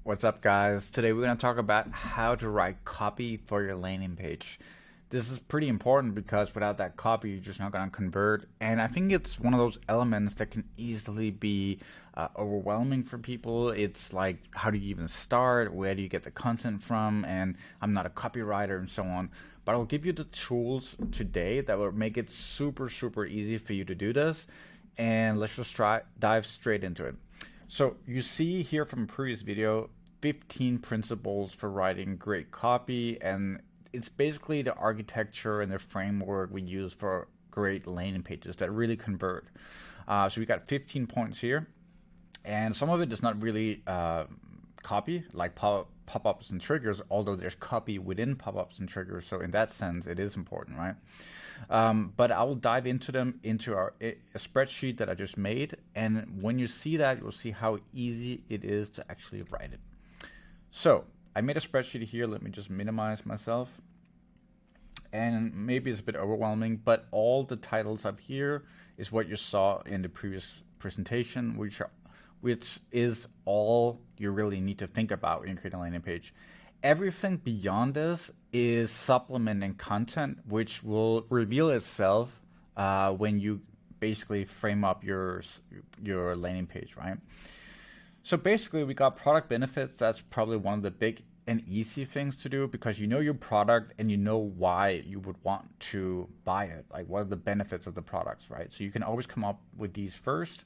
What's up, guys? Today we're going to talk about how to write copy for your landing page. This is pretty important because without that copy, you're just not going to convert. And I think it's one of those elements that can easily be overwhelming for people. It's like, how do you even start? Where do you get the content from? And I'm not a copywriter and so on. But I'll give you the tools today that will make it super, super easy for you to do this. And let's just dive straight into it. So you see here from a previous video, 15 principles for writing great copy, and it's basically the architecture and the framework we use for great landing pages that really convert. So we got 15 points here, and some of it is not really copy, like pop-ups and triggers, although there's copy within pop-ups and triggers. So in that sense, it is important, right? But I will dive into them into a spreadsheet that I just made. And when you see that, you'll see how easy it is to actually write it. So I made a spreadsheet here. Let me just minimize myself. And maybe it's a bit overwhelming, but all the titles up here is what you saw in the previous presentation, which is all you really need to think about when you create a landing page. Everything beyond this is supplementing content, which will reveal itself when you basically frame up your landing page, right? So basically, we got product benefits. That's probably one of the big and easy things to do because you know your product and you know why you would want to buy it. Like, what are the benefits of the products, right? So you can always come up with these first.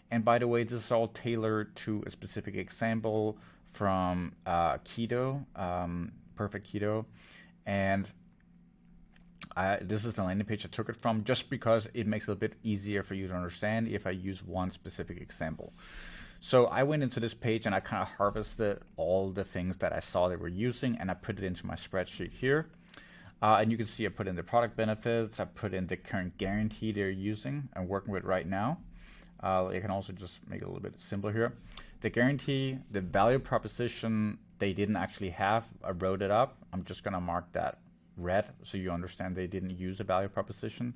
And by the way, this is all tailored to a specific example from Keto, Perfect Keto. And this is the landing page I took it from just because it makes it a bit easier for you to understand if I use one specific example. So I went into this page and I kind of harvested all the things that I saw they were using and I put it into my spreadsheet here. And you can see I put in the product benefits, I put in the current guarantee they're using and working with right now. I can also just make it a little bit simpler here. The guarantee, the value proposition they didn't actually have, I wrote it up. I'm just going to mark that red so you understand they didn't use a value proposition.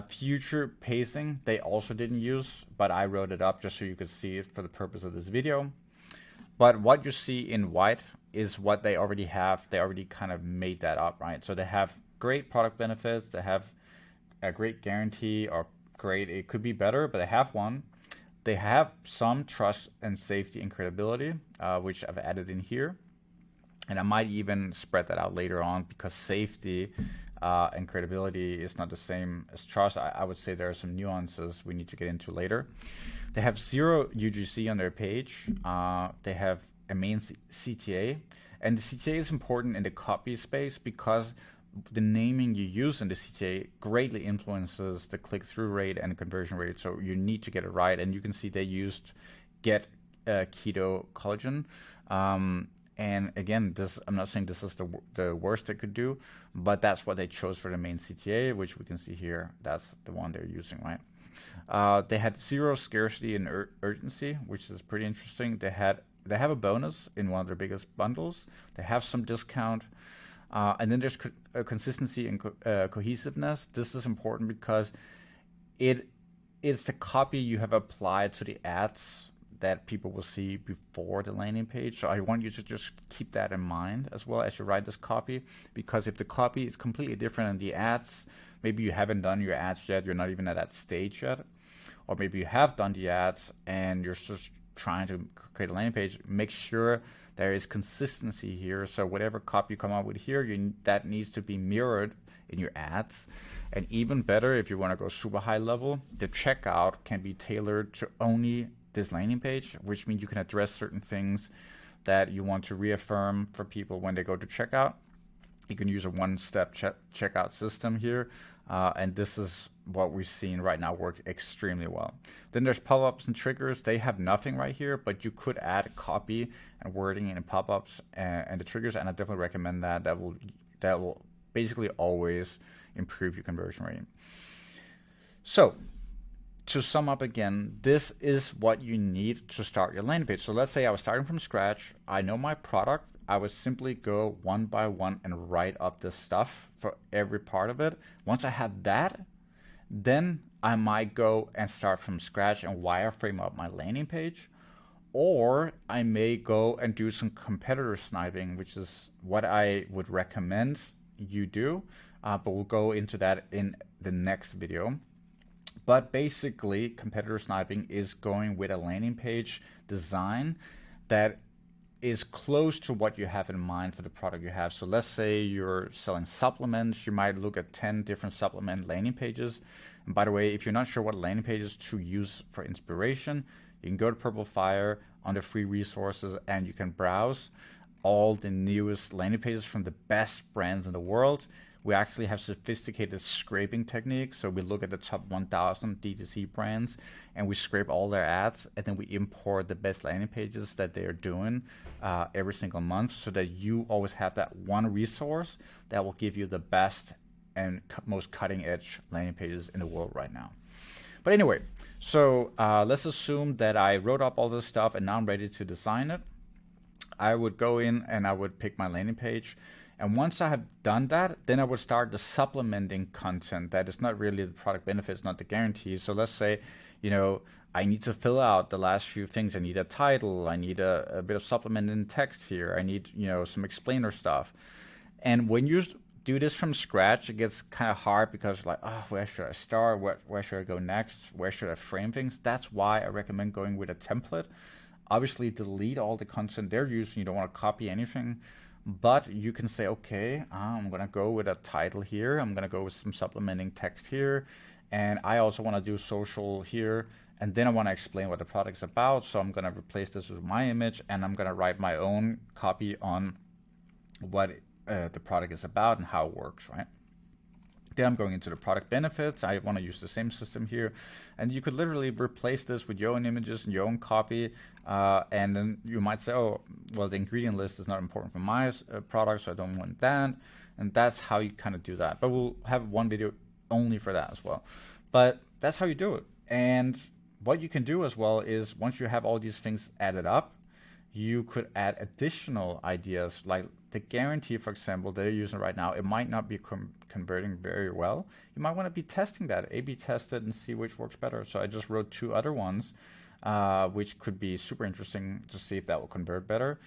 Future pacing, they also didn't use, but I wrote it up just so you could see it for the purpose of this video. But what you see in white is what they already have. They already kind of made that up, right? So they have great product benefits. They have a great guarantee, or great, it could be better, but they have one. They have some trust and safety and credibility, which I've added in here. And I might even spread that out later on because safety and credibility is not the same as trust. I would say there are some nuances we need to get into later. They have 0 UGC on their page. They have a main CTA. And the CTA is important in the copy space because the naming you use in the CTA greatly influences the click-through rate and the conversion rate. So you need to get it right. And you can see they used get keto collagen. And again, I'm not saying this is the worst they could do, but that's what they chose for the main CTA, which we can see here. That's the one they're using, right? They had 0 scarcity and urgency, which is pretty interesting. They have a bonus in one of their biggest bundles. They have some discount. And then there's consistency and cohesiveness. This is important because it's the copy you have applied to the ads that people will see before the landing page. So I want you to just keep that in mind as well as you write this copy, because if the copy is completely different than the ads, maybe you haven't done your ads yet, you're not even at that stage yet, or maybe you have done the ads and you're just trying to create a landing page, make sure there is consistency here. So whatever copy you come up with here, that needs to be mirrored in your ads. And even better, if you want to go super high level, the checkout can be tailored to only this landing page, which means you can address certain things that you want to reaffirm for people when they go to checkout. You can use a one-step checkout system here. And this is what we've seen right now work extremely well. Then there's pop-ups and triggers. They have nothing right here, but you could add copy and wording in pop-ups and the triggers, and I definitely recommend that. That will basically always improve your conversion rate. So to sum up again, this is what you need to start your landing page. So let's say I was starting from scratch. I know my product. I would simply go one by one and write up this stuff for every part of it. Once I have that, then I might go and start from scratch and wireframe up my landing page. Or I may go and do some competitor sniping, which is what I would recommend you do. But we'll go into that in the next video. But basically, competitor sniping is going with a landing page design that is close to what you have in mind for the product you have. So let's say you're selling supplements, you might look at 10 different supplement landing pages. And by the way, if you're not sure what landing pages to use for inspiration, you can go to Purple Fire under free resources and you can browse all the newest landing pages from the best brands in the world. We actually have sophisticated scraping techniques. So we look at the top 1,000 D2C brands and we scrape all their ads, and then we import the best landing pages that they are doing every single month, so that you always have that one resource that will give you the best and most cutting edge landing pages in the world right now. But anyway, so let's assume that I wrote up all this stuff and now I'm ready to design it. I would go in and I would pick my landing page. And once I have done that, then I would start the supplementing content that is not really the product benefits, not the guarantee. So let's say, I need to fill out the last few things. I need a title. I need a bit of supplementing text here. I need, some explainer stuff. And when you do this from scratch, it gets kind of hard because where should I start? Where should I go next? Where should I frame things? That's why I recommend going with a template. Obviously, delete all the content they're using. You don't want to copy anything. But you can say, okay, I'm going to go with a title here. I'm going to go with some supplementing text here. And I also want to do social here. And then I want to explain what the product's about. So I'm going to replace this with my image. And I'm going to write my own copy on what the product is about and how it works, right? Then I'm going into the product benefits. I want to use the same system here. And you could literally replace this with your own images and your own copy. And then you might say, oh, well, the ingredient list is not important for my product, so I don't want that. And that's how you kind of do that. But we'll have one video only for that as well. But that's how you do it. And what you can do as well is once you have all these things added up, you could add additional ideas, like the guarantee, for example, they're using right now. It might not be converting very well. You might want to be testing that, A/B test it and see which works better. So I just wrote 2 other ones, which could be super interesting to see if that will convert better.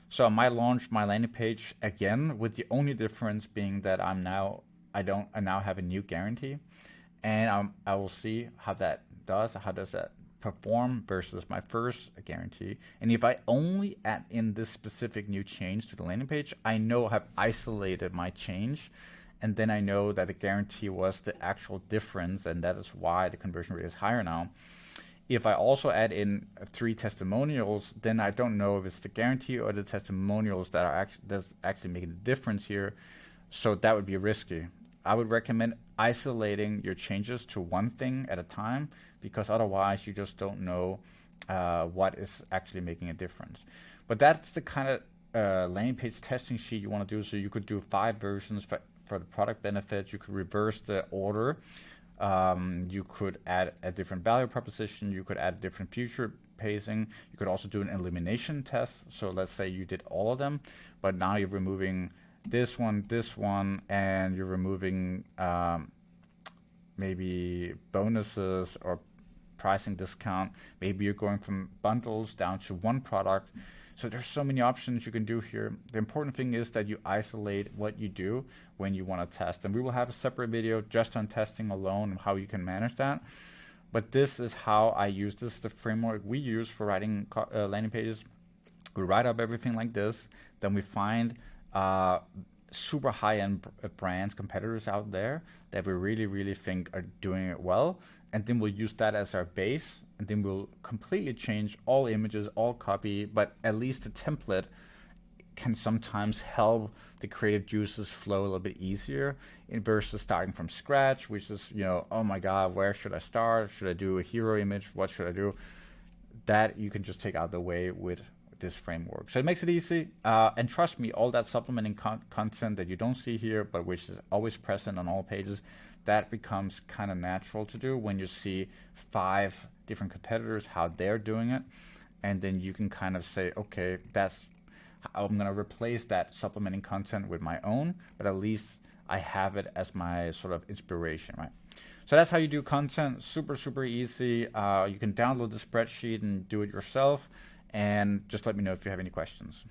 So I might launch my landing page again, with the only difference being that I now have a new guarantee, and I will see how that does. How does that perform versus my first guarantee? And if I only add in this specific new change to the landing page, I know I have isolated my change, and then I know that the guarantee was the actual difference, and that is why the conversion rate is higher now. If I also add in 3 testimonials, then I don't know if it's the guarantee or the testimonials that are actually making the difference here. So that would be risky. I would recommend isolating your changes to one thing at a time, because otherwise you just don't know what is actually making a difference. But that's the kind of landing page testing sheet you want to do. So you could do 5 versions for the product benefits. You could reverse the order. You could add a different value proposition. You could add different future pacing. You could also do an elimination test. So let's say you did all of them, but now you're removing this one, and you're removing maybe bonuses or pricing discount. Maybe you're going from bundles down to one product. So there's so many options you can do here. The important thing is that you isolate what you do when you want to test. And we will have a separate video just on testing alone and how you can manage that. But this is how I use this, the framework we use for writing landing pages. We write up everything like this. Then we find super high-end brands, competitors out there that we really, really think are doing it well. And then we'll use that as our base, and then we'll completely change all images, all copy, but at least the template can sometimes help the creative juices flow a little bit easier versus starting from scratch, which is, oh my God, where should I start? Should I do a hero image? What should I do? That you can just take out of the way with this framework. So it makes it easy. And trust me, all that supplementing content that you don't see here, but which is always present on all pages, that becomes kind of natural to do when you see 5 different competitors, how they're doing it. And then you can kind of say, okay, I'm going to replace that supplementing content with my own, but at least I have it as my sort of inspiration, right? So that's how you do content. Super, super easy. You can download the spreadsheet and do it yourself. and just let me know if you have any questions.